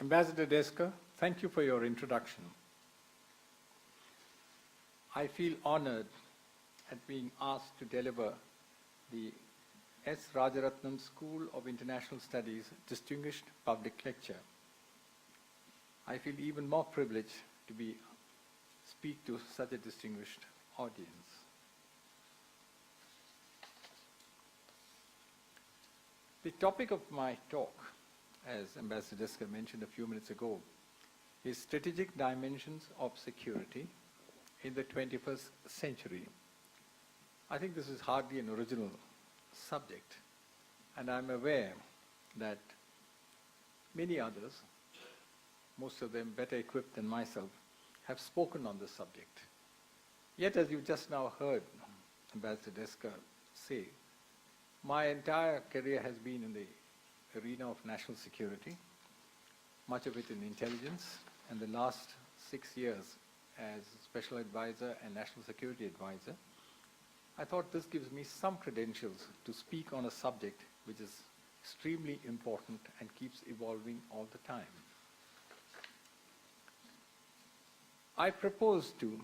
Ambassador Desker, thank you for your introduction. I feel honored at being asked to deliver the S. Rajaratnam School of International Studies Distinguished Public Lecture. I feel even more privileged to speak to such a distinguished audience. The topic of my talk, as Ambassador Desker mentioned a few minutes ago, is strategic dimensions of security in the 21st century. I think this is hardly an original subject, and I'm aware that many others, most of them better equipped than myself, have spoken on this subject. Yet, as you just now heard Ambassador Desker say, my entire career has been in the arena of national security, much of it in intelligence, and the last 6 years as Special Advisor and National Security Advisor. I thought this gives me some credentials to speak on a subject which is extremely important and keeps evolving all the time. I propose to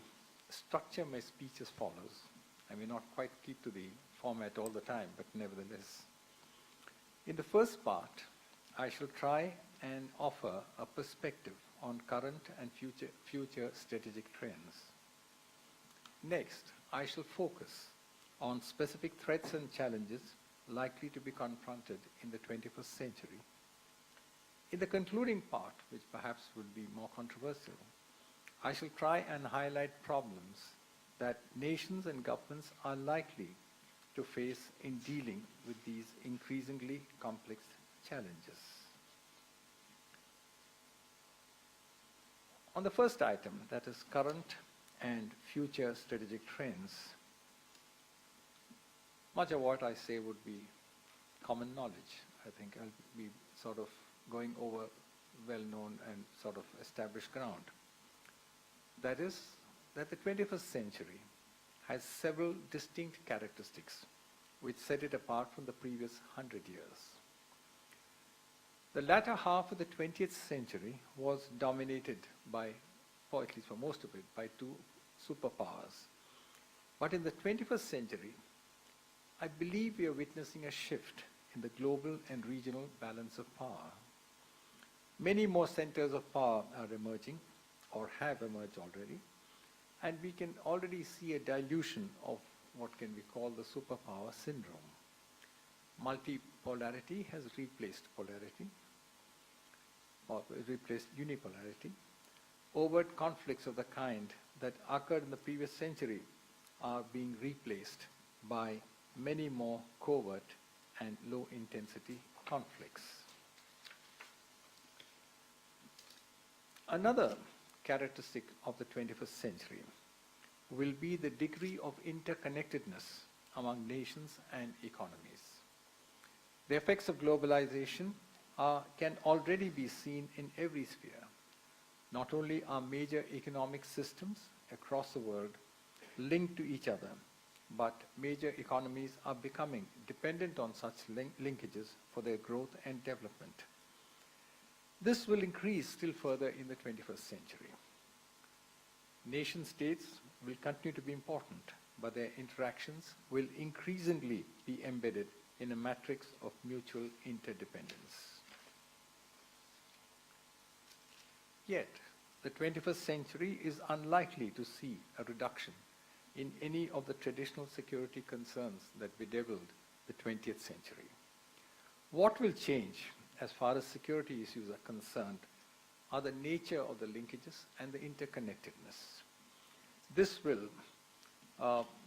structure my speech as follows. I may not quite keep to the format all the time, but nevertheless. In the first part, I shall try and offer a perspective on current and future strategic trends. Next, I shall focus on specific threats and challenges likely to be confronted in the 21st century. In the concluding part, which perhaps will be more controversial, I shall try and highlight problems that nations and governments are likely to face in dealing with these increasingly complex challenges. On the first item, that is current and future strategic trends, much of what I say would be common knowledge. I think I'll be sort of going over well-known and sort of established ground. That is, that the 21st century has several distinct characteristics which set it apart from the previous 100 years. The latter half of the 20th century was dominated by, or at least for most of it, by two superpowers. But in the 21st century, I believe we are witnessing a shift in the global and regional balance of power. Many more centers of power are emerging or have emerged already, and we can already see a dilution of what can be called the superpower syndrome. Multipolarity has replaced polarity, or replaced unipolarity. Overt conflicts of the kind that occurred in the previous century are being replaced by many more covert and low-intensity conflicts. Another characteristic of the 21st century will be the degree of interconnectedness among nations and economies. The effects of globalization can already be seen in every sphere. Not only are major economic systems across the world linked to each other, but major economies are becoming dependent on such linkages for their growth and development. This will increase still further in the 21st century. Nation states will continue to be important, but their interactions will increasingly be embedded in a matrix of mutual interdependence. Yet, the 21st century is unlikely to see a reduction in any of the traditional security concerns that bedeviled the 20th century. What will change as far as security issues are concerned are the nature of the linkages and the interconnectedness. This will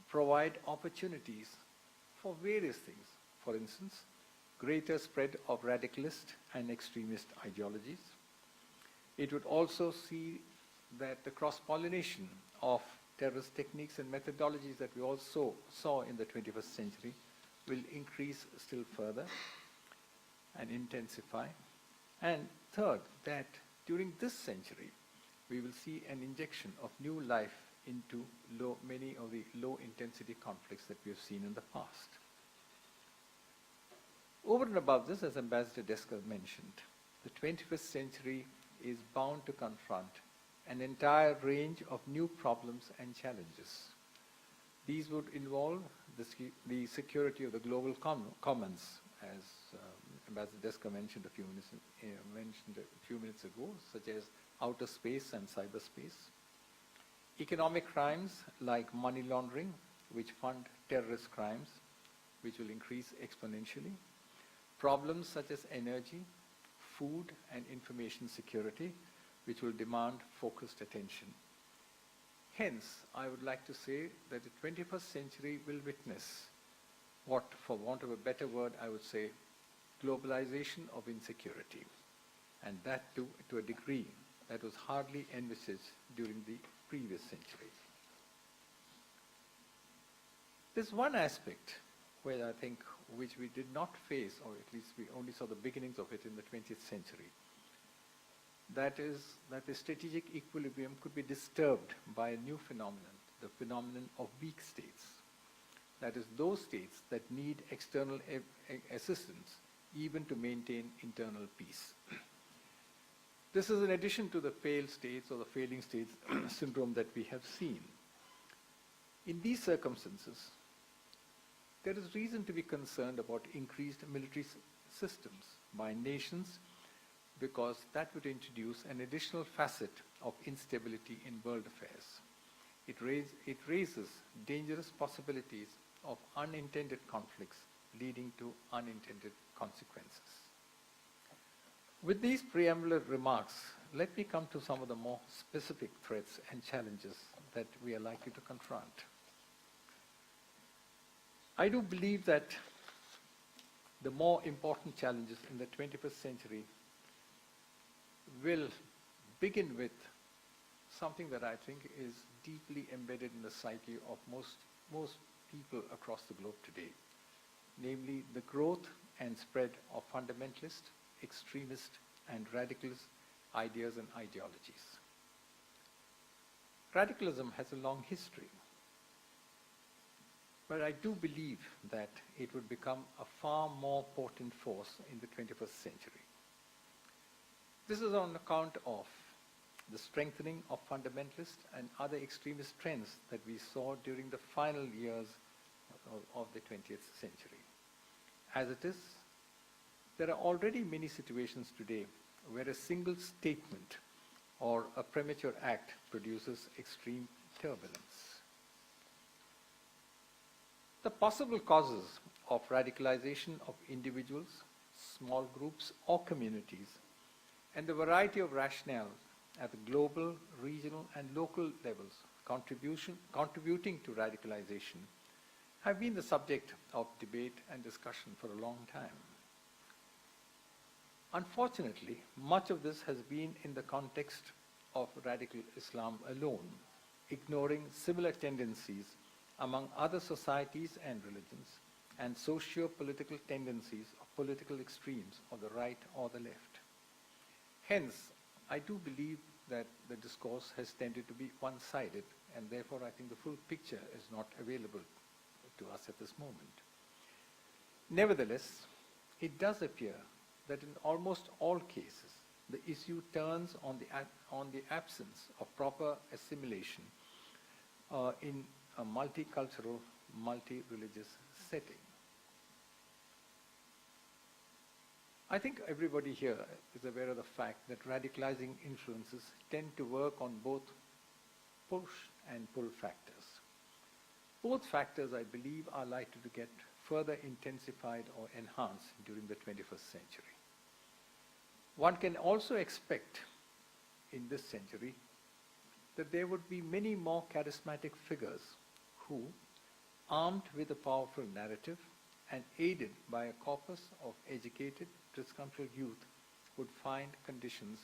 provide opportunities for various things. For instance, greater spread of radicalist and extremist ideologies. It would also see that the cross-pollination of terrorist techniques and methodologies that we also saw in the 21st century will increase still further and intensify. And third, that during this century, we will see an injection of new life into many of the low-intensity conflicts that we have seen in the past. Over and above this, as Ambassador Desker mentioned, the 21st century is bound to confront an entire range of new problems and challenges. These would involve the security of the global commons, as Ambassador Desker mentioned a few minutes ago, such as outer space and cyberspace. Economic crimes like money laundering, which fund terrorist crimes, which will increase exponentially. Problems such as energy, food, and information security, which will demand focused attention. Hence, I would like to say that the 21st century will witness what, for want of a better word, I would say, globalization of insecurity, and that to a degree that was hardly envisaged during the previous century. There's one aspect where I think which we did not face, or at least we only saw the beginnings of it in the 20th century. That is that the strategic equilibrium could be disturbed by a new phenomenon, the phenomenon of weak states. That is, those states that need external assistance even to maintain internal peace. This is in addition to the failed states or the failing states syndrome that we have seen. In these circumstances, there is reason to be concerned about increased military systems by nations, because that would introduce an additional facet of instability in world affairs. It raises dangerous possibilities of unintended conflicts leading to unintended consequences. With these preambular remarks, let me come to some of the more specific threats and challenges that we are likely to confront. I do believe that the more important challenges in the 21st century will begin with something that I think is deeply embedded in the psyche of most people across the globe today, namely the growth and spread of fundamentalist, extremist, and radicalist ideas and ideologies. Radicalism has a long history, but I do believe that it would become a far more potent force in the 21st century. This is on account of the strengthening of fundamentalist and other extremist trends that we saw during the final years of the 20th century. As it is, there are already many situations today where a single statement or a premature act produces extreme turbulence. The possible causes of radicalization of individuals, small groups, or communities, and the variety of rationale at the global, regional, and local levels contributing to radicalization have been the subject of debate and discussion for a long time. Unfortunately, much of this has been in the context of radical Islam alone, ignoring similar tendencies among other societies and religions, and socio-political tendencies of political extremes of the right or the left. Hence, I do believe that the discourse has tended to be one-sided, and therefore I think the full picture is not available to us at this moment. Nevertheless, it does appear that in almost all cases, the issue turns on the absence of proper assimilation in a multicultural, multi-religious setting. I think everybody here is aware of the fact that radicalizing influences tend to work on both push and pull factors. Both factors, I believe, are likely to get further intensified or enhanced during the 21st century. One can also expect in this century that there would be many more charismatic figures who, armed with a powerful narrative and aided by a corpus of educated, disgruntled youth, would find conditions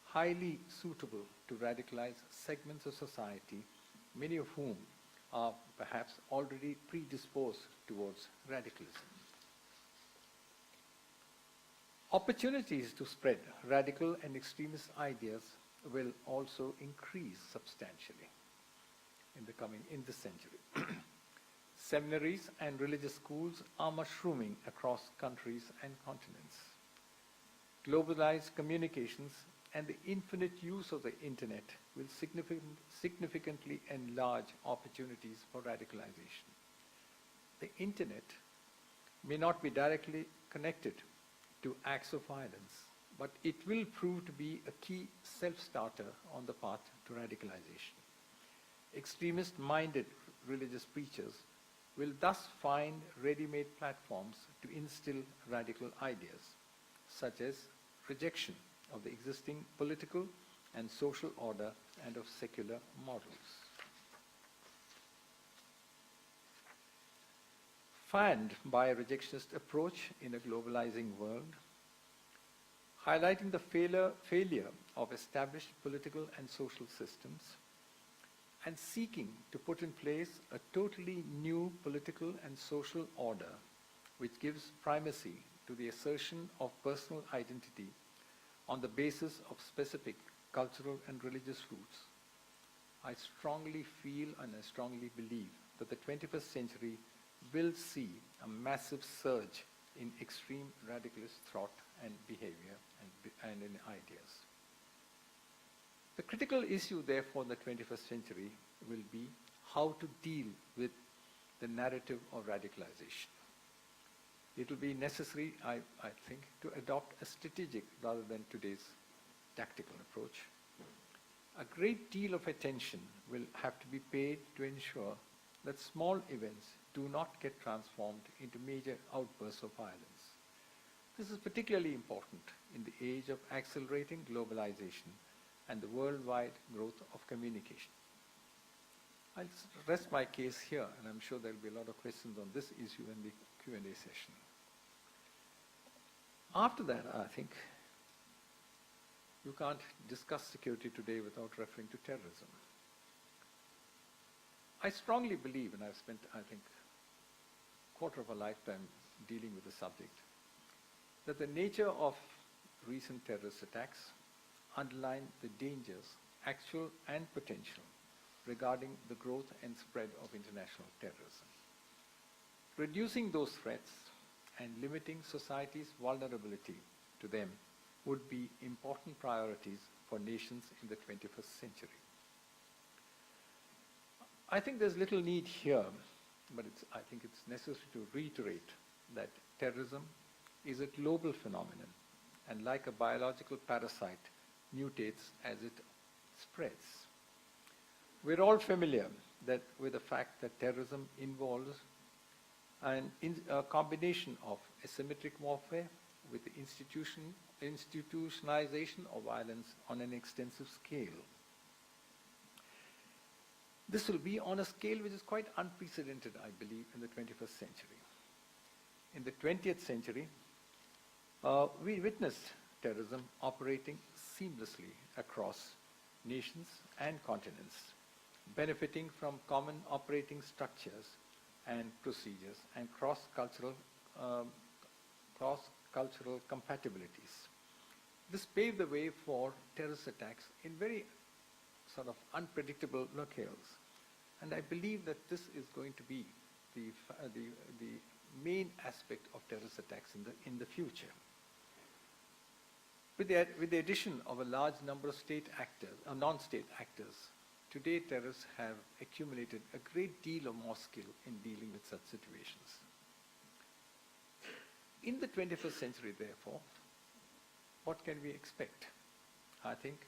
highly suitable to radicalize segments of society, many of whom are perhaps already predisposed towards radicalism. Opportunities to spread radical and extremist ideas will also increase substantially in this century. Seminaries and religious schools are mushrooming across countries and continents. Globalized communications and the infinite use of the internet will significantly enlarge opportunities for radicalization. The internet may not be directly connected to acts of violence, but it will prove to be a key self-starter on the path to radicalization. Extremist-minded religious preachers will thus find ready-made platforms to instill radical ideas, such as rejection of the existing political and social order and of secular models. Fanned by a rejectionist approach in a globalizing world, highlighting the failure of established political and social systems, and seeking to put in place a totally new political and social order which gives primacy to the assertion of personal identity on the basis of specific cultural and religious roots. I strongly feel and I strongly believe that the 21st century will see a massive surge in extreme radicalist thought and behavior and in ideas. The critical issue, therefore, in the 21st century will be how to deal with the narrative of radicalization. It will be necessary, I think, to adopt a strategic rather than today's tactical approach. A great deal of attention will have to be paid to ensure that small events do not get transformed into major outbursts of violence. This is particularly important in the age of accelerating globalization and the worldwide growth of communication. I'll rest my case here, and I'm sure there'll be a lot of questions on this issue in the Q&A session. After that, I think, you can't discuss security today without referring to terrorism. I strongly believe, and I've spent, I think, a quarter of a lifetime dealing with the subject, that the nature of recent terrorist attacks underline the dangers, actual and potential, regarding the growth and spread of international terrorism. Reducing those threats and limiting society's vulnerability to them would be important priorities for nations in the 21st century. I think there's little need here, but I think it's necessary to reiterate that terrorism is a global phenomenon, and like a biological parasite, mutates as it spreads. We're all familiar with the fact that terrorism involves a combination of asymmetric warfare with the institutionalization of violence on an extensive scale. This will be on a scale which is quite unprecedented, I believe, in the 21st century. In the 20th century, we witnessed terrorism operating seamlessly across nations and continents, benefiting from common operating structures and procedures and cross-cultural compatibilities. This paved the way for terrorist attacks in very sort of unpredictable locales. And I believe that this is going to be the main aspect of terrorist attacks in the future. With the addition of a large number of state actors, or non-state actors, today terrorists have accumulated a great deal of more skill in dealing with such situations. In the 21st century, therefore, what can we expect? I think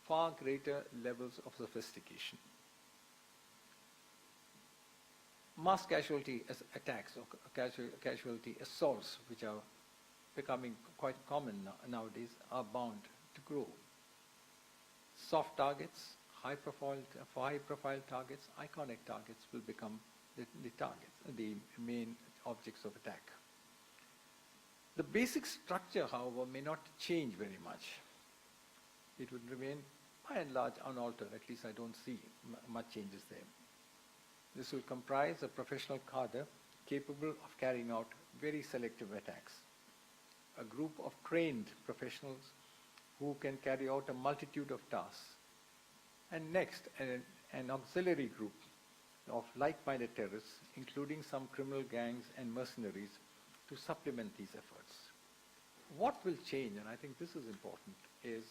far greater levels of sophistication. Mass casualty attacks or casualty assaults, which are becoming quite common nowadays, are bound to grow. Soft targets, high-profile targets, iconic targets will become the main objects of attack. The basic structure, however, may not change very much. It would remain, by and large, unaltered. At least I don't see much changes there. This will comprise a professional cadre capable of carrying out very selective attacks. A group of trained professionals who can carry out a multitude of tasks. And next, an auxiliary group of like-minded terrorists, including some criminal gangs and mercenaries, to supplement these efforts. What will change, and I think this is important, is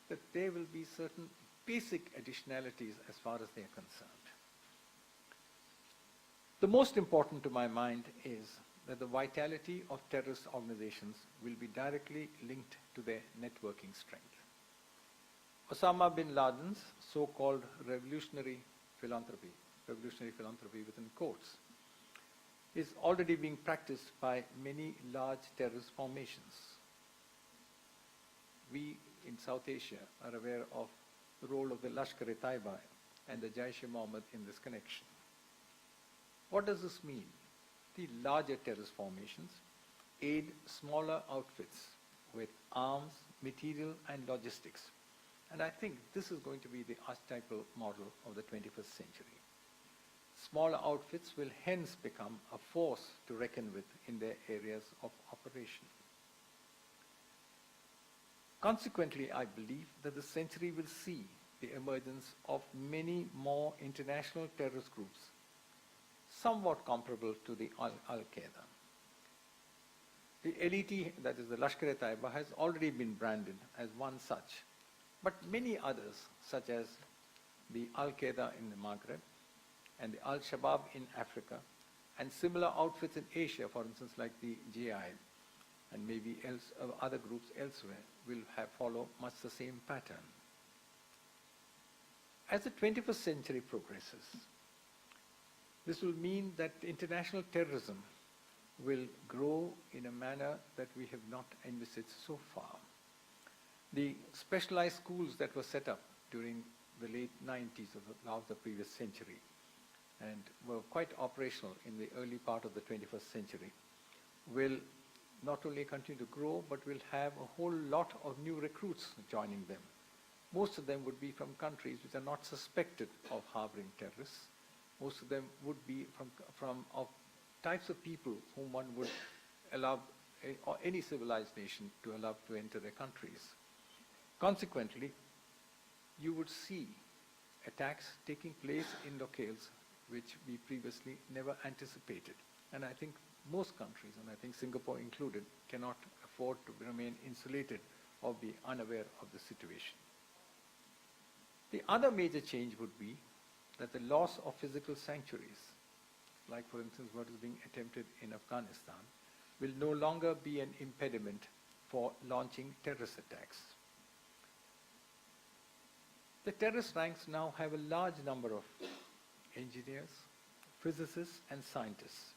that there will be certain basic additionalities as far as they are concerned. The most important to my mind is that the vitality of terrorist organizations will be directly linked to their networking strength. Osama bin Laden's so-called revolutionary philanthropy within quotes, is already being practiced by many large terrorist formations. We in South Asia are aware of the role of the Lashkar-e-Taiba and the Jaish-e-Mohammed in this connection. What does this mean? The larger terrorist formations aid smaller outfits with arms, material, and logistics. And I think this is going to be the archetypal model of the 21st century. Smaller outfits will hence become a force to reckon with in their areas of operation. Consequently, I believe that the century will see the emergence of many more international terrorist groups, somewhat comparable to the Al-Qaeda. The LET, that is the Lashkar-e-Taiba, has already been branded as one such, but many others, such as the Al-Qaeda in the Maghreb and the Al-Shabaab in Africa, and similar outfits in Asia, for instance, like the JI, and maybe other groups elsewhere, will follow much the same pattern. As the 21st century progresses, this will mean that international terrorism will grow in a manner that we have not envisaged so far. The specialized schools that were set up during the late 90s of the previous century and were quite operational in the early part of the 21st century will not only continue to grow, but will have a whole lot of new recruits joining them. Most of them would be from countries which are not suspected of harboring terrorists. Most of them would be of types of people whom one would allow, or any civilized nation to allow to enter their countries. Consequently, you would see attacks taking place in locales which we previously never anticipated. And I think most countries, and I think Singapore included, cannot afford to remain insulated or be unaware of the situation. The other major change would be that the loss of physical sanctuaries, like for instance what is being attempted in Afghanistan, will no longer be an impediment for launching terrorist attacks. The terrorist ranks now have a large number of engineers, physicists, and scientists,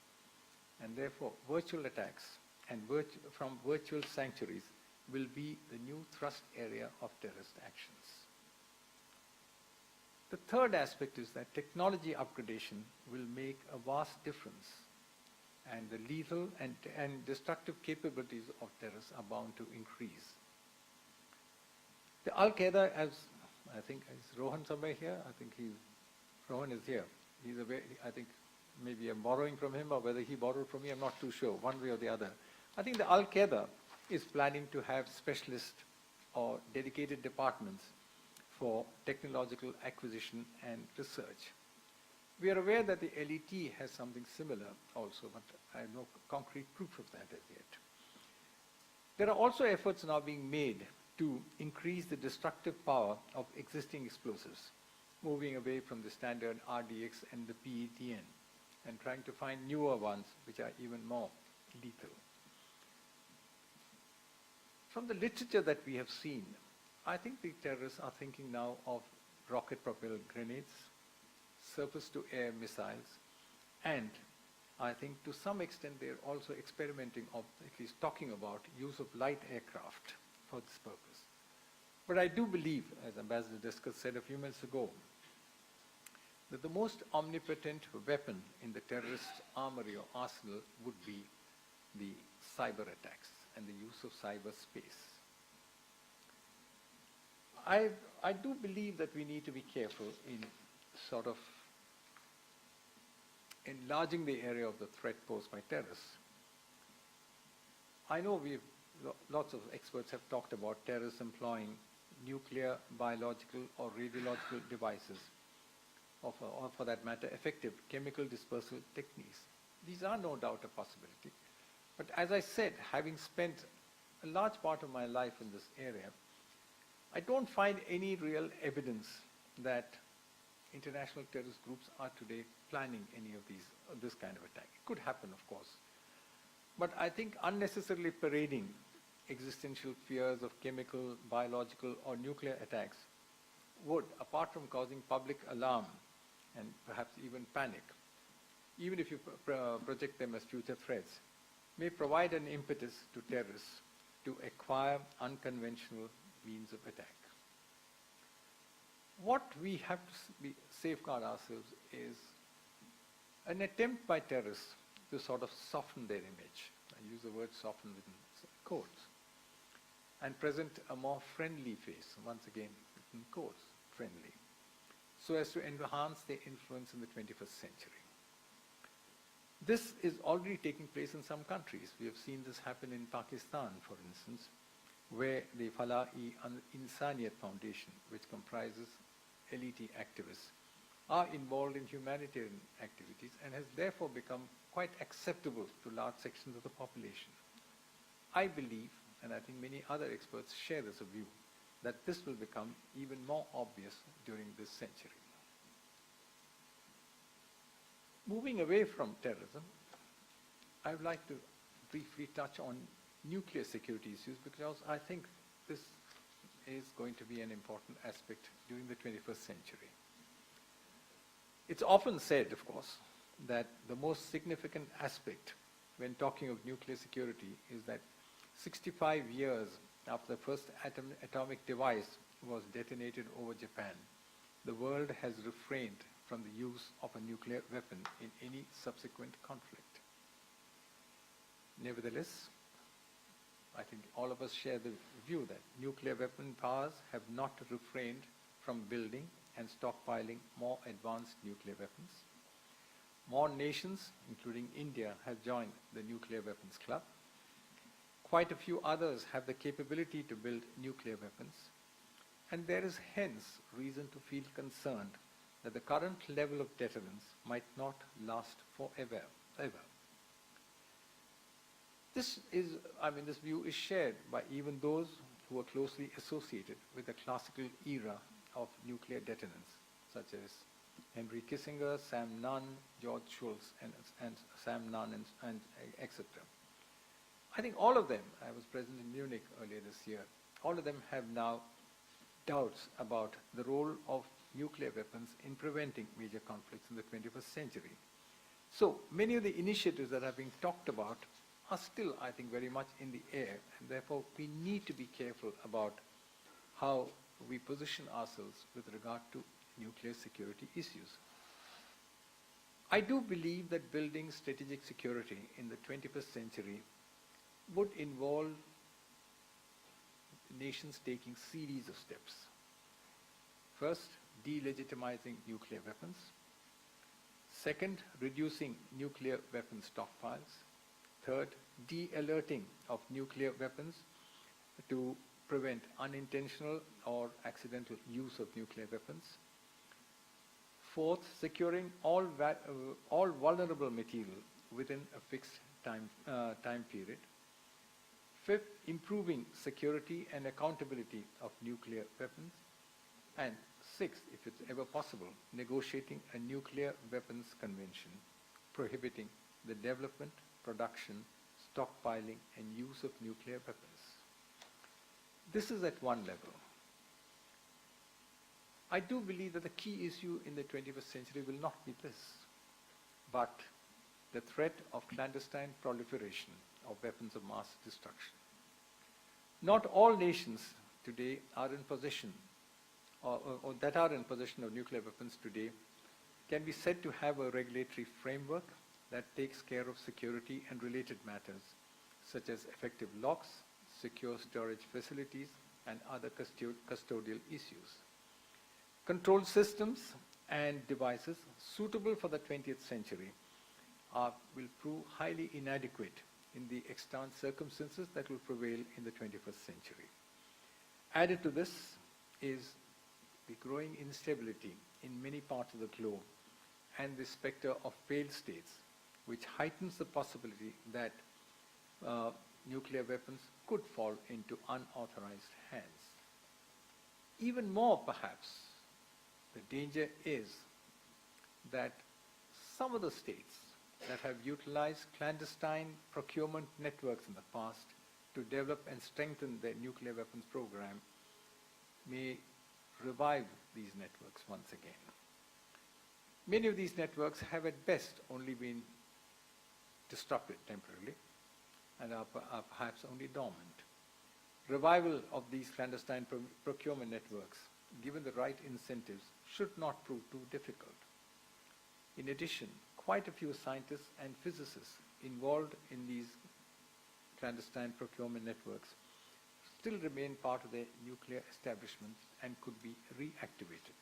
and therefore virtual attacks and from virtual sanctuaries will be the new thrust area of terrorist actions. The third aspect is that technology upgradation will make a vast difference, and the lethal and destructive capabilities of terrorists are bound to increase. The Al-Qaeda, as I think, is Rohan somewhere here? I think Rohan is here. I think maybe I'm borrowing from him, or whether he borrowed from me, I'm not too sure, one way or the other. I think the Al-Qaeda is planning to have specialist or dedicated departments for technological acquisition and research. We are aware that the LET has something similar also, but I have no concrete proof of that as yet. There are also efforts now being made to increase the destructive power of existing explosives, moving away from the standard RDX and the PETN, and trying to find newer ones which are even more lethal. From the literature that we have seen, I think the terrorists are thinking now of rocket-propelled grenades, surface-to-air missiles, and I think to some extent they're also experimenting, or at least talking about, use of light aircraft for this purpose. But I do believe, as Ambassador Deskus said a few minutes ago, that the most omnipotent weapon in the terrorist armory or arsenal would be the cyber attacks and the use of cyberspace. I do believe that we need to be careful in sort of enlarging the area of the threat posed by terrorists. I know lots of experts have talked about terrorists employing nuclear, biological, or radiological devices, or for that matter, effective chemical dispersal techniques. These are no doubt a possibility. But as I said, having spent a large part of my life in this area, I don't find any real evidence that international terrorist groups are today planning any of this kind of attack. It could happen, of course. But I think unnecessarily parading existential fears of chemical, biological, or nuclear attacks would, apart from causing public alarm and perhaps even panic, even if you project them as future threats, may provide an impetus to terrorists to acquire unconventional means of attack. What we have to safeguard ourselves is an attempt by terrorists to sort of soften their image. I use the word soften within quotes, and present a more friendly face, once again within quotes, friendly, so as to enhance their influence in the 21st century. This is already taking place in some countries. We have seen this happen in Pakistan, for instance, where the Falah-e-Insaniyat Foundation, which comprises elite activists, are involved in humanitarian activities and has therefore become quite acceptable to large sections of the population. I believe, and I think many other experts share this view, that this will become even more obvious during this century. Moving away from terrorism, I would like to briefly touch on nuclear security issues, because I think this is going to be an important aspect during the 21st century. It's often said, of course, that the most significant aspect when talking of nuclear security is that 65 years after the first atomic device was detonated over Japan, the world has refrained from the use of a nuclear weapon in any subsequent conflict. Nevertheless, I think all of us share the view that nuclear weapon powers have not refrained from building and stockpiling more advanced nuclear weapons. More nations, including India, have joined the Nuclear Weapons Club. Quite a few others have the capability to build nuclear weapons, and there is hence reason to feel concerned that the current level of deterrence might not last forever. This view is shared by even those who are closely associated with the classical era of nuclear deterrence, such as Henry Kissinger, Sam Nunn, George Shultz, and Sam Nunn, and etc. I think all of them, I was present in Munich earlier this year, all of them have now doubts about the role of nuclear weapons in preventing major conflicts in the 21st century. So many of the initiatives that are being talked about are still, I think, very much in the air, and therefore we need to be careful about how we position ourselves with regard to nuclear security issues. I do believe that building strategic security in the 21st century would involve nations taking series of steps. First, delegitimizing nuclear weapons. Second, reducing nuclear weapon stockpiles. Third, de-alerting of nuclear weapons to prevent unintentional or accidental use of nuclear weapons. Fourth, securing all vulnerable material within a fixed time period. Fifth, improving security and accountability of nuclear weapons. And sixth, if it's ever possible, negotiating a nuclear weapons convention prohibiting the development, production, stockpiling, and use of nuclear weapons. This is at one level. I do believe that the key issue in the 21st century will not be this, but the threat of clandestine proliferation of weapons of mass destruction. Not all nations today are in possession, or that are in possession of nuclear weapons today, can be said to have a regulatory framework that takes care of security and related matters, such as effective locks, secure storage facilities, and other custodial issues. Control systems and devices suitable for the 20th century will prove highly inadequate in the extant circumstances that will prevail in the 21st century. Added to this is the growing instability in many parts of the globe and the specter of failed states, which heightens the possibility that nuclear weapons could fall into unauthorized hands. Even more, perhaps, the danger is that some of the states that have utilized clandestine procurement networks in the past to develop and strengthen their nuclear weapons program may revive these networks once again. Many of these networks have at best only been disrupted temporarily and are perhaps only dormant. Revival of these clandestine procurement networks, given the right incentives, should not prove too difficult. In addition, quite a few scientists and physicists involved in these clandestine procurement networks still remain part of the nuclear establishment and could be reactivated.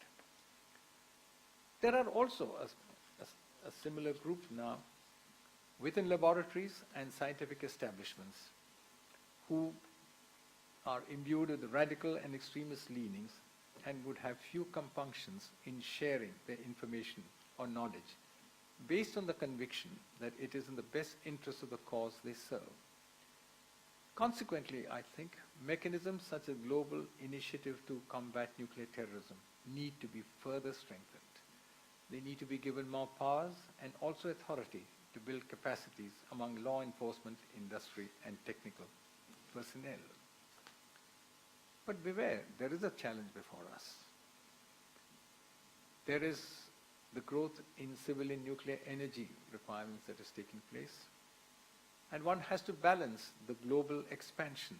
There are also a similar group now within laboratories and scientific establishments who are imbued with radical and extremist leanings and would have few compunctions in sharing their information or knowledge based on the conviction that it is in the best interest of the cause they serve. Consequently, I think mechanisms such as global initiative to combat nuclear terrorism need to be further strengthened. They need to be given more powers and also authority to build capacities among law enforcement, industry, and technical personnel. But beware, there is a challenge before us. There is the growth in civilian nuclear energy requirements that is taking place. And one has to balance the global expansion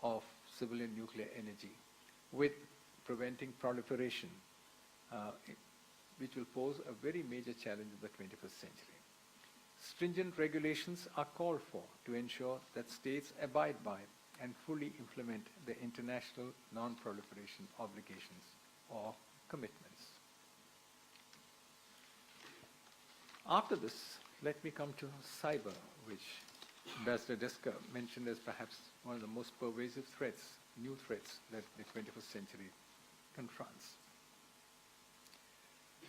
of civilian nuclear energy with preventing proliferation, which will pose a very major challenge in the 21st century. Stringent regulations are called for to ensure that states abide by and fully implement the international non-proliferation obligations or commitments. After this, let me come to cyber, which Ambassador Desker mentioned as perhaps one of the most pervasive threats, new threats that the 21st century confronts.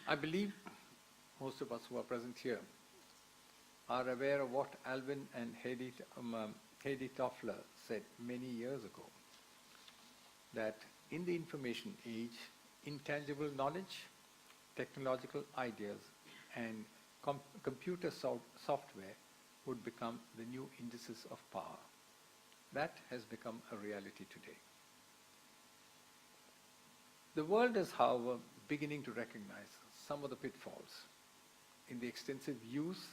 I believe most of us who are present here are aware of what Alvin and Heidi Toffler said many years ago, that in the information age, intangible knowledge, technological ideas, and computer software would become the new indices of power. That has become a reality today. The world is, however, beginning to recognize some of the pitfalls in the extensive use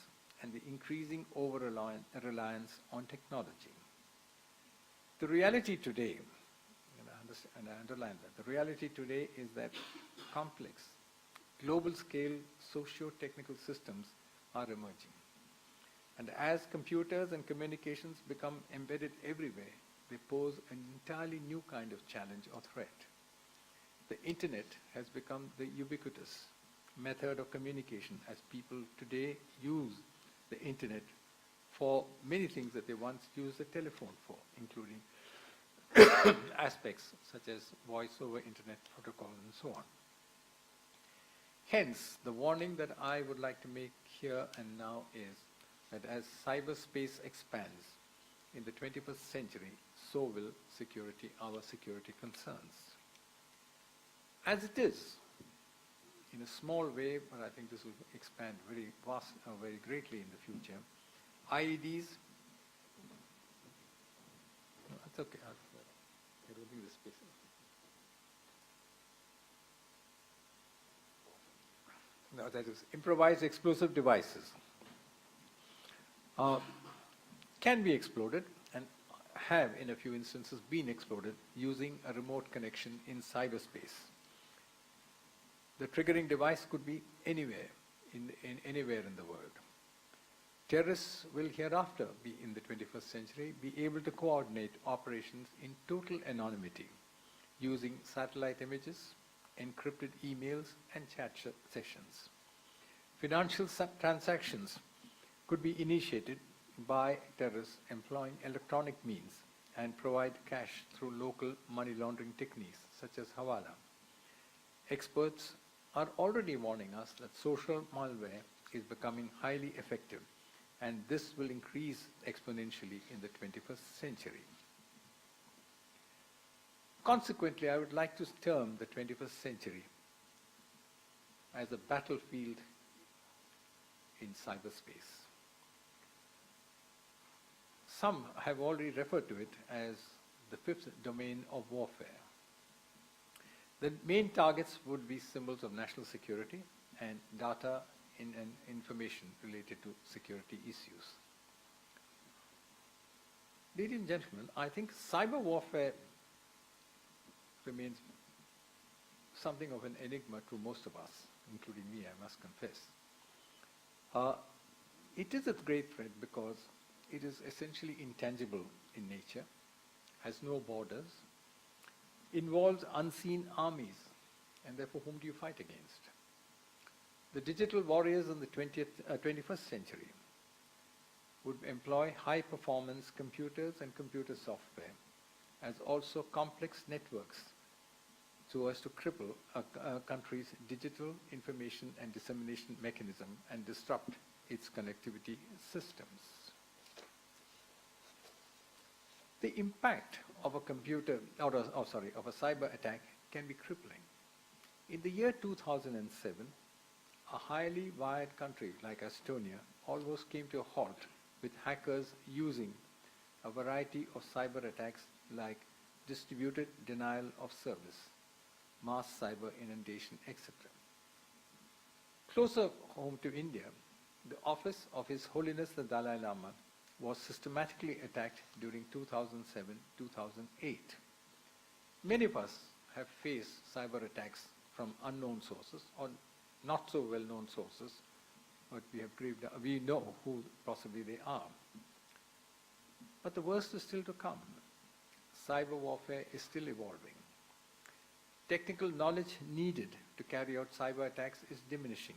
and the increasing over-reliance on technology. The reality today, and I underline that, the reality today is that complex, global-scale socio-technical systems are emerging. And as computers and communications become embedded everywhere, they pose an entirely new kind of challenge or threat. The internet has become the ubiquitous method of communication as people today use the internet for many things that they once used the telephone for, including aspects such as voice over internet protocols and so on. Hence, the warning that I would like to make here and now is that as cyberspace expands in the 21st century, so will our security concerns. As it is, in a small way, but I think this will expand very greatly in the future, IEDs, no, it's okay, I don't think this space. No, that is improvised explosive devices can be exploded and have in a few instances been exploded using a remote connection in cyberspace. The triggering device could be anywhere, anywhere in the world. Terrorists will hereafter be in the 21st century be able to coordinate operations in total anonymity using satellite images, encrypted emails, and chat sessions. Financial transactions could be initiated by terrorists employing electronic means and provide cash through local money laundering techniques such as hawala. Experts are already warning us that social malware is becoming highly effective, and this will increase exponentially in the 21st century. Consequently, I would like to term the 21st century as a battlefield in cyberspace. Some have already referred to it as the fifth domain of warfare. The main targets would be symbols of national security and data and information related to security issues. Ladies and gentlemen, I think cyber warfare remains something of an enigma to most of us, including me, I must confess. It is a great threat because it is essentially intangible in nature, has no borders, involves unseen armies, and therefore whom do you fight against? The digital warriors in the 21st century would employ high-performance computers and computer software, as also complex networks, so as to cripple a country's digital information and dissemination mechanism and disrupt its connectivity systems. The impact of a cyber attack can be crippling. In the year 2007, a highly wired country like Estonia almost came to a halt with hackers using a variety of cyber attacks like distributed denial of service, mass cyber inundation, etc. Closer home to India, the office of His Holiness the Dalai Lama was systematically attacked during 2007-2008. Many of us have faced cyber attacks from unknown sources or not so well-known sources, but we know who possibly they are. But the worst is still to come. Cyber warfare is still evolving. Technical knowledge needed to carry out cyber attacks is diminishing,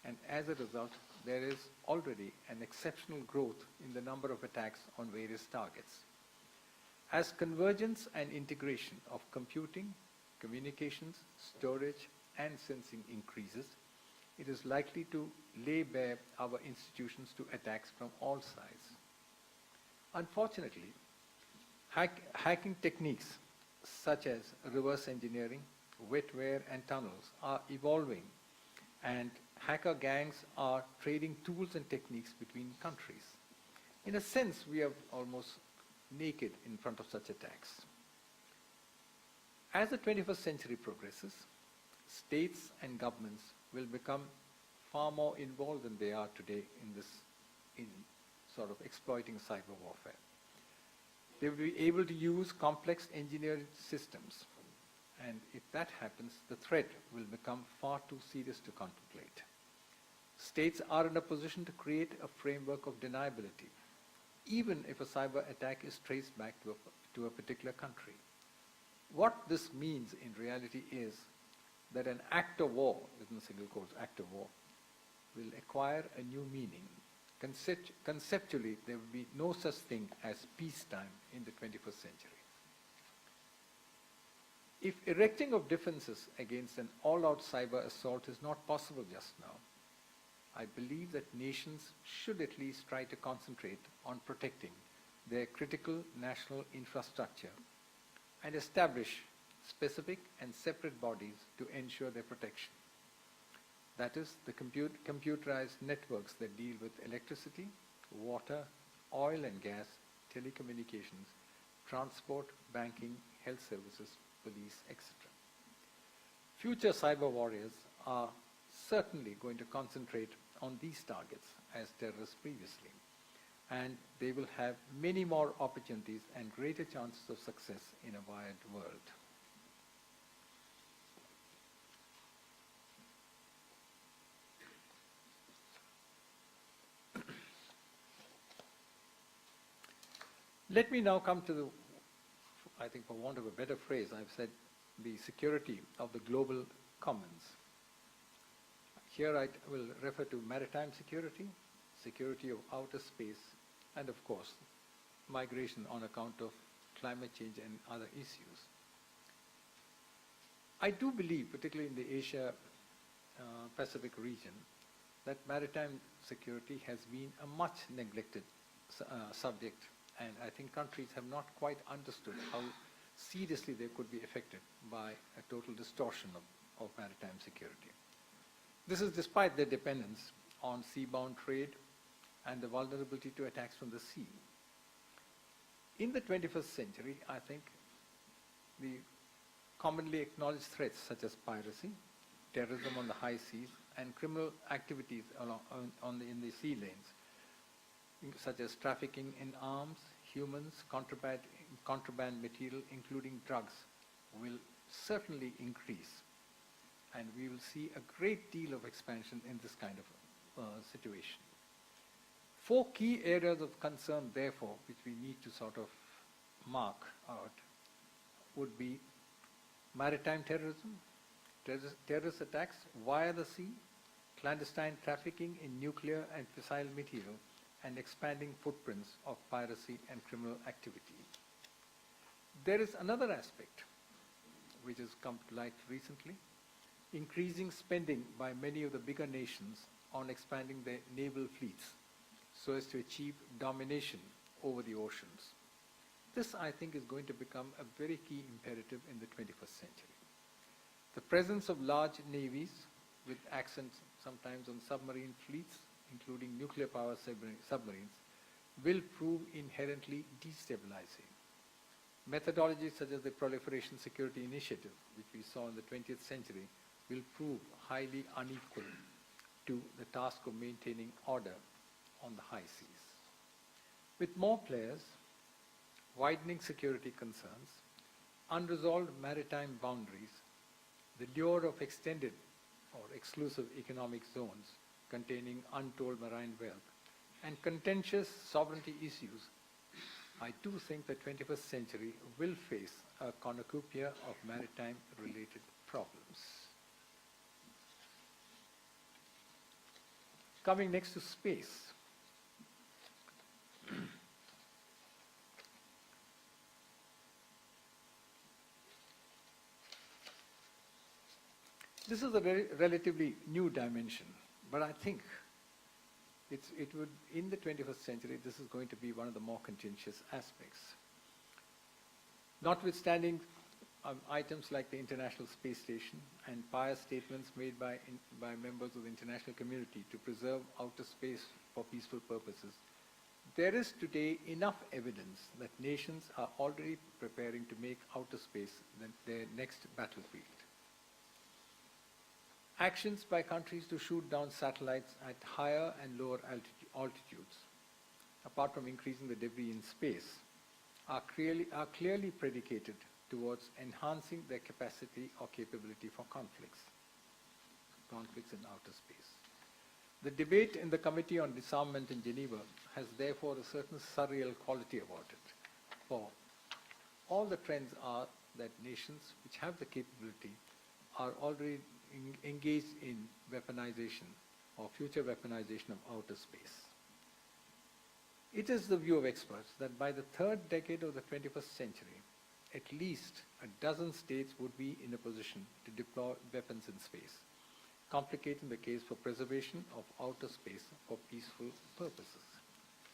and as a result, there is already an exceptional growth in the number of attacks on various targets. As convergence and integration of computing, communications, storage, and sensing increases, it is likely to lay bare our institutions to attacks from all sides. Unfortunately, hacking techniques such as reverse engineering, wetware, and tunnels are evolving, and hacker gangs are trading tools and techniques between countries. In a sense, we are almost naked in front of such attacks. As the 21st century progresses, states and governments will become far more involved than they are today in sort of exploiting cyber warfare. They will be able to use complex engineered systems, and if that happens, the threat will become far too serious to contemplate. States are in a position to create a framework of deniability, even if a cyber attack is traced back to a particular country. What this means in reality is that an act of war, within single quotes, act of war, will acquire a new meaning. Conceptually, there will be no such thing as peacetime in the 21st century. If erecting of defenses against an all-out cyber assault is not possible just now, I believe that nations should at least try to concentrate on protecting their critical national infrastructure and establish specific and separate bodies to ensure their protection. That is, the computerized networks that deal with electricity, water, oil and gas, telecommunications, transport, banking, health services, police, etc. Future cyber warriors are certainly going to concentrate on these targets as terrorists previously, and they will have many more opportunities and greater chances of success in a wired world. Let me now come to the, I think for want of a better phrase, I've said the security of the global commons. Here I will refer to maritime security, security of outer space, and of course, migration on account of climate change and other issues. I do believe, particularly in the Asia-Pacific region, that maritime security has been a much neglected subject, and I think countries have not quite understood how seriously they could be affected by a total distortion of maritime security. This is despite their dependence on seabound trade and the vulnerability to attacks from the sea. In the 21st century, I think the commonly acknowledged threats such as piracy, terrorism on the high seas, and criminal activities in the sea lanes, such as trafficking in arms, humans, contraband material, including drugs, will certainly increase. And we will see a great deal of expansion in this kind of situation. 4 key areas of concern, therefore, which we need to sort of mark out, would be maritime terrorism, terrorist attacks via the sea, clandestine trafficking in nuclear and fissile material, and expanding footprints of piracy and criminal activity. There is another aspect which has come to light recently, increasing spending by many of the bigger nations on expanding their naval fleets so as to achieve domination over the oceans. This, I think, is going to become a very key imperative in the 21st century. The presence of large navies with accents sometimes on submarine fleets, including nuclear-powered submarines, will prove inherently destabilizing. Methodologies such as the Proliferation Security Initiative, which we saw in the 20th century, will prove highly unequal to the task of maintaining order on the high seas. With more players, widening security concerns, unresolved maritime boundaries, the lure of extended or exclusive economic zones containing untold marine wealth, and contentious sovereignty issues, I do think the 21st century will face a cornucopia of maritime-related problems. Coming next to space. This is a very relatively new dimension, but I think in the 21st century, this is going to be one of the more contentious aspects. Notwithstanding items like the International Space Station and pious statements made by members of the international community to preserve outer space for peaceful purposes, there is today enough evidence that nations are already preparing to make outer space their next battlefield. Actions by countries to shoot down satellites at higher and lower altitudes, apart from increasing the debris in space, are clearly predicated towards enhancing their capacity or capability for conflicts in outer space. The debate in the Committee on Disarmament in Geneva has therefore a certain surreal quality about it. For all the trends are that nations which have the capability are already engaged in weaponization or future weaponization of outer space. It is the view of experts that by the 3rd decade of the 21st century, at least a dozen states would be in a position to deploy weapons in space, complicating the case for preservation of outer space for peaceful purposes.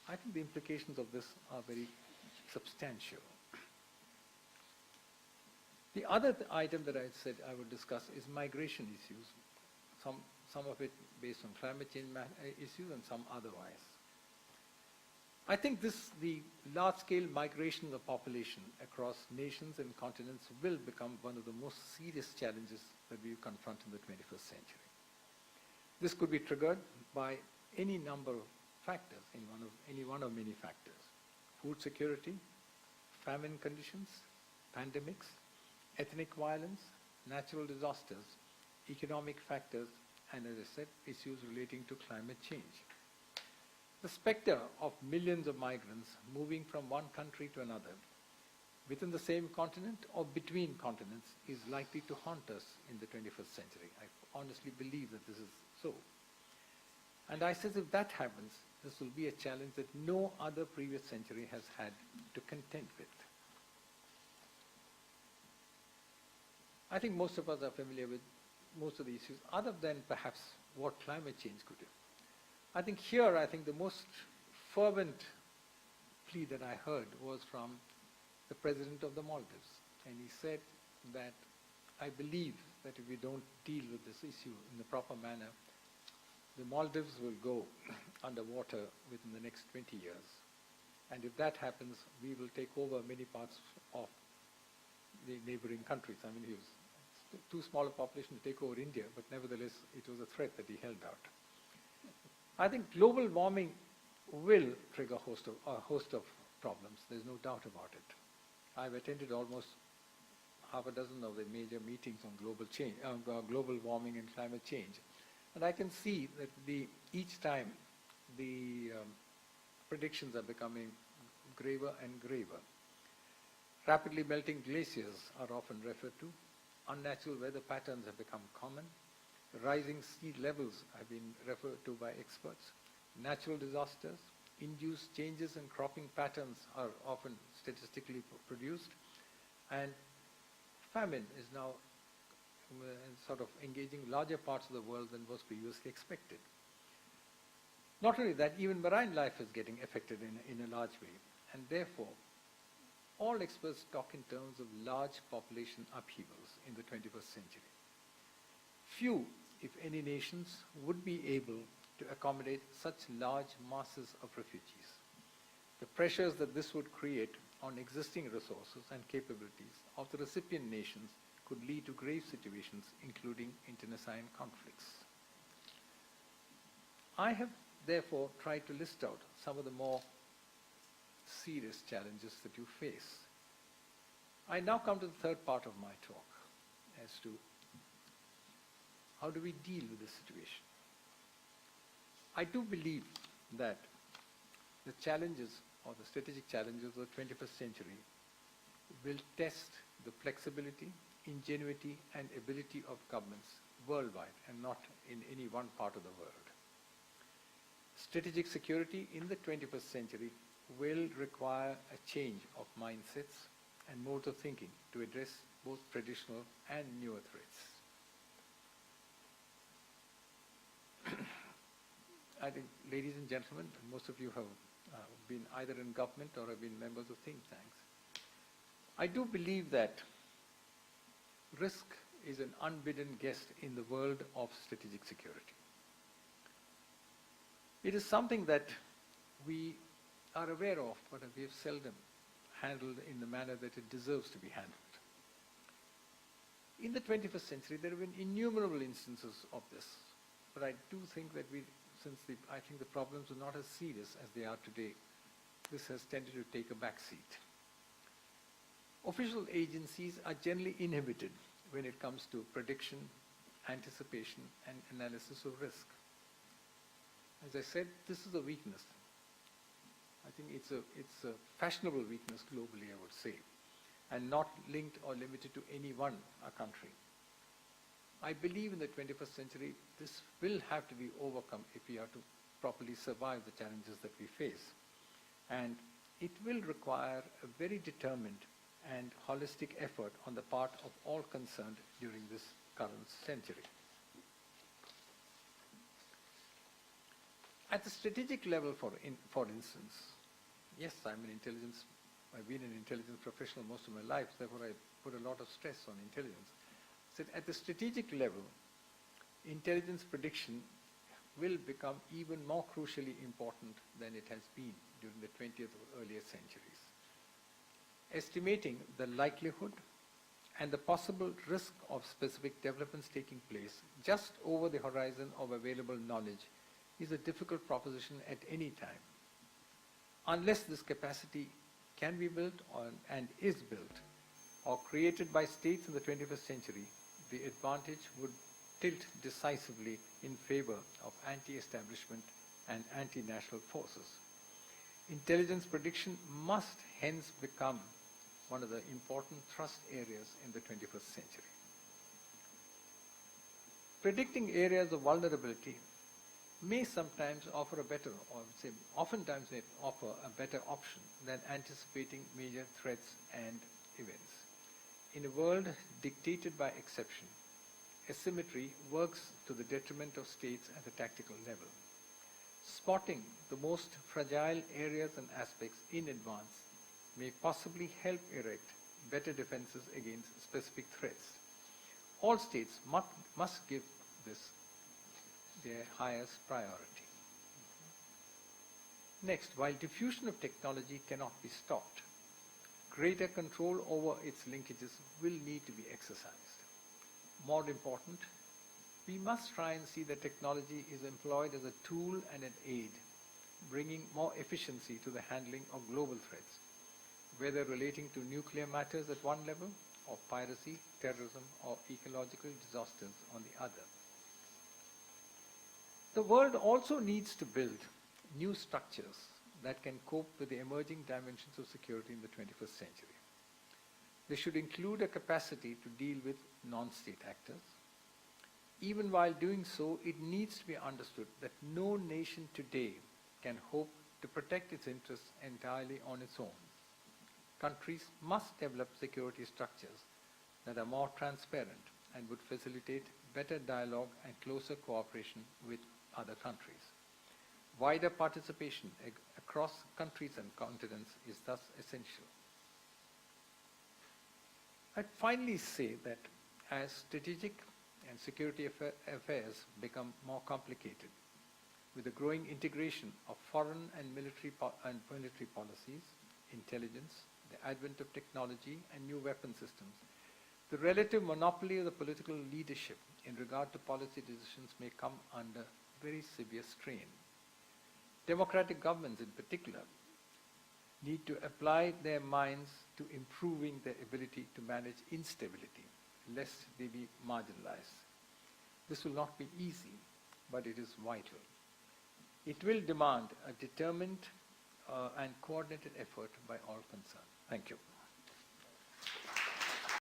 I think the implications of this are very substantial. The other item that I said I would discuss is migration issues, some of it based on climate change issues and some otherwise. I think the large-scale migration of the population across nations and continents will become one of the most serious challenges that we confront in the 21st century. This could be triggered by any number of factors, any one of many factors. Food security, famine conditions, pandemics, ethnic violence, natural disasters, economic factors, and as I said, issues relating to climate change. The specter of millions of migrants moving from one country to another within the same continent or between continents is likely to haunt us in the 21st century. I honestly believe that this is so. And I said if that happens, this will be a challenge that no other previous century has had to contend with. I think most of us are familiar with most of the issues, other than perhaps what climate change could do. I think the most fervent plea that I heard was from the president of the Maldives, and he said that I believe that if we don't deal with this issue in the proper manner, the Maldives will go underwater within the next 20 years. And if that happens, we will take over many parts of the neighboring countries. I mean, he was too small a population to take over India, but nevertheless, it was a threat that he held out. I think global warming will trigger a host of problems. There's no doubt about it. I've attended almost half a dozen of the major meetings on global warming and climate change. And I can see that each time the predictions are becoming graver and graver. Rapidly melting glaciers are often referred to. Unnatural weather patterns have become common. Rising sea levels have been referred to by experts. Natural disasters, induced changes in cropping patterns are often statistically produced. And famine is now sort of engaging larger parts of the world than was previously expected. Not only that, even marine life is getting affected in a large way. And therefore, all experts talk in terms of large population upheavals in the 21st century. Few, if any, nations would be able to accommodate such large masses of refugees. The pressures that this would create on existing resources and capabilities of the recipient nations could lead to grave situations, including internecine conflicts. I have therefore tried to list out some of the more serious challenges that you face. I now come to the third part of my talk as to how do we deal with this situation. I do believe that the challenges or the strategic challenges of the 21st century will test the flexibility, ingenuity, and ability of governments worldwide and not in any one part of the world. Strategic security in the 21st century will require a change of mindsets and modes of thinking to address both traditional and newer threats. I think, ladies and gentlemen, most of you have been either in government or have been members of think tanks. I do believe that risk is an unbidden guest in the world of strategic security. It is something that we are aware of, but we have seldom handled in the manner that it deserves to be handled. In the 21st century, there have been innumerable instances of this, but I do think that I think the problems are not as serious as they are today, this has tended to take a back seat. Official agencies are generally inhibited when it comes to prediction, anticipation, and analysis of risk. As I said, this is a weakness. I think it's a fashionable weakness globally, I would say, and not linked or limited to any one country. I believe in the 21st century, this will have to be overcome if we are to properly survive the challenges that we face. And it will require a very determined and holistic effort on the part of all concerned during this current century. At the strategic level, for instance, yes, I've been an intelligence professional most of my life, therefore I put a lot of stress on intelligence. So at the strategic level, intelligence prediction will become even more crucially important than it has been during the 20th or earlier centuries. Estimating the likelihood and the possible risk of specific developments taking place just over the horizon of available knowledge is a difficult proposition at any time. Unless this capacity can be built and is built or created by states in the 21st century, the advantage would tilt decisively in favor of anti-establishment and anti-national forces. Intelligence prediction must hence become one of the important thrust areas in the 21st century. Predicting areas of vulnerability may sometimes offer a better, or say oftentimes may offer a better option than anticipating major threats and events. In a world dictated by exception, asymmetry works to the detriment of states at the tactical level. Spotting the most fragile areas and aspects in advance may possibly help erect better defenses against specific threats. All states must give this their highest priority. Next, while diffusion of technology cannot be stopped, greater control over its linkages will need to be exercised. More important, we must try and see that technology is employed as a tool and an aid, bringing more efficiency to the handling of global threats, whether relating to nuclear matters at one level, or piracy, terrorism, or ecological disasters on the other. The world also needs to build new structures that can cope with the emerging dimensions of security in the 21st century. They should include a capacity to deal with non-state actors. Even while doing so, it needs to be understood that no nation today can hope to protect its interests entirely on its own. Countries must develop security structures that are more transparent and would facilitate better dialogue and closer cooperation with other countries. Wider participation across countries and continents is thus essential. I'd finally say that as strategic and security affairs become more complicated, with the growing integration of foreign and military policies, intelligence, the advent of technology and new weapon systems, the relative monopoly of the political leadership in regard to policy decisions may come under very severe strain. Democratic governments in particular need to apply their minds to improving their ability to manage instability, lest they be marginalized. This will not be easy, but it is vital. It will demand a determined and coordinated effort by all concerned. Thank you.